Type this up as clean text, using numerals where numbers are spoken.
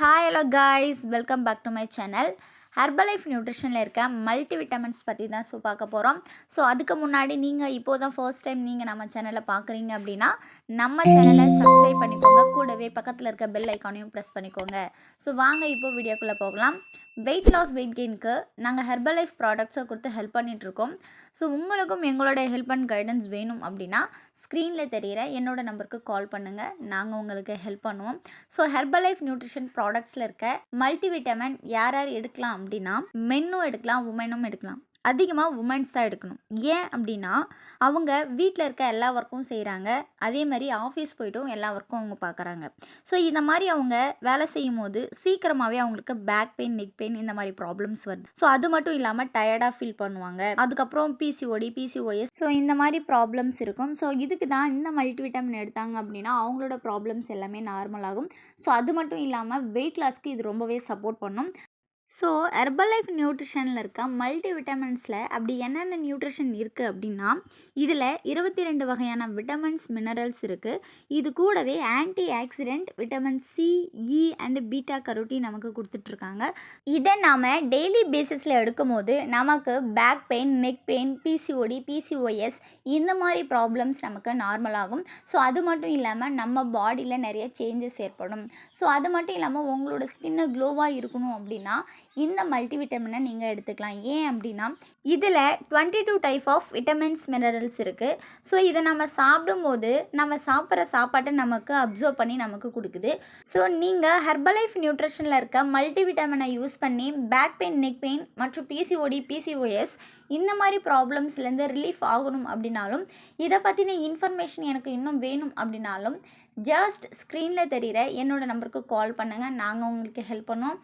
Hi hello guys, welcome back to my channel. Herbalife நியூட்ரிஷனில் இருக்க multi vitamins பற்றி தான் பார்க்க போகிறோம். அதுக்கு முன்னாடி நீங்கள் இப்போ தான் ஃபர்ஸ்ட் டைம் நீங்கள் நம்ம சேனலை பார்க்குறீங்க அப்படின்னா நம்ம சேனலை சப்ஸ்கிரைப் பண்ணிக்கோங்க. கூடவே பக்கத்தில் இருக்க பெல் ஐக்கானையும் ப்ரெஸ் பண்ணிக்கோங்க. வாங்க இப்போ வீடியோக்குள்ளே போகலாம். வெயிட் லாஸ் வெயிட் கெயினுக்கு நாங்கள் ஹெர்பலைஃப் ப்ராடக்ட்ஸை கொடுத்து ஹெல்ப் பண்ணிகிட்ருக்கோம். உங்களுக்கும் எங்களோட ஹெல்ப் அண்ட் கைடன்ஸ் வேணும் அப்படின்னா ஸ்க்ரீனில் தெரிகிற என்னோட நம்பருக்கு கால் பண்ணுங்கள். நாங்கள் உங்களுக்கு ஹெல்ப் பண்ணுவோம். ஹெர்பலைஃப் நியூட்ரிஷன் ப்ராடக்ட்ஸில் இருக்க மல்டிவிட்டமின் யார் யார் எடுக்கலாம் அப்படின்னா மென்னும் எடுக்கலாம், உமனும் எடுக்கலாம். அதிகமாக உமன்ஸ் தான் எடுக்கணும். ஏன் அப்படின்னா அவங்க வீட்டில் இருக்க எல்லா ஒர்க்கும் செய்கிறாங்க, அதே மாதிரி ஆஃபீஸ் போய்ட்டும் எல்லா ஒர்க்கும் அவங்க பார்க்குறாங்க. இந்த மாதிரி அவங்க வேலை செய்யும் போது சீக்கிரமாகவே அவங்களுக்கு பேக் பெயின், நெக் பெயின் இந்த மாதிரி ப்ராப்ளம்ஸ் வருது. அது மட்டும் இல்லாமல் டயர்டாக ஃபீல் பண்ணுவாங்க. அதுக்கப்புறம் பிசிஓடி, பிசிஓஎஸ் இந்த மாதிரி ப்ராப்ளம்ஸ் இருக்கும். இதுக்கு தான் இந்த மல்டிவிட்டமின் எடுத்தாங்க அப்படின்னா அவங்களோட ப்ராப்ளம்ஸ் எல்லாமே நார்மல் ஆகும். அது மட்டும் இல்லாமல் வெயிட் லாஸ்க்கு இது ரொம்பவே சப்போர்ட் பண்ணும். ஹெர்பலைஃப் நியூட்ரிஷனில் இருக்க மல்டி விட்டமின்ஸில் அப்படி என்னென்ன நியூட்ரிஷன் இருக்குது அப்படின்னா இதில் 22 வகையான விட்டமின்ஸ், மினரல்ஸ் இருக்குது. இது கூடவே antioxidant vitamin C, E and beta carotene நமக்கு கொடுத்துட்ருக்காங்க. இதை நாம் டெய்லி பேசிஸில் எடுக்கும் போது நமக்கு back pain, neck pain, PCOD, PCOS இந்த மாதிரி ப்ராப்ளம்ஸ் நமக்கு நார்மல் ஆகும். அது மட்டும் இல்லாமல் நம்ம பாடியில் நிறைய சேஞ்சஸ் ஏற்படும். அது மட்டும் இல்லாமல் உங்களோட ஸ்கின்னு க்ளோவாக இருக்கணும் அப்படின்னா இந்த மல்டிவிட்டமினை நீங்கள் எடுத்துக்கலாம். ஏன் அப்படின்னா இதில் 22 டைப் ஆஃப் விட்டமின்ஸ், மினரல்ஸ் இருக்குது. இதை நம்ம சாப்பிடும்போது நம்ம சாப்பிட்ற சாப்பாட்டை நமக்கு அப்சர்வ் பண்ணி நமக்கு கொடுக்குது. நீங்கள் ஹெர்பலைஃப் நியூட்ரிஷனில் இருக்க மல்டிவிட்டமினை யூஸ் பண்ணி பேக் பெயின், நெக் பெயின் மற்றும் பிசிஓடி, பிசிஓஎஸ் இந்த மாதிரி ப்ராப்ளம்ஸ்லேருந்து ரிலீஃப் ஆகணும் அப்படின்னாலும், இதை பற்றின இன்ஃபர்மேஷன் எனக்கு இன்னும் வேணும் அப்படின்னாலும் ஜஸ்ட் ஸ்க்ரீனில் தெரிகிற என்னோட நம்பருக்கு கால் பண்ணுங்கள். நாங்கள் உங்களுக்கு ஹெல்ப் பண்ணுவோம்.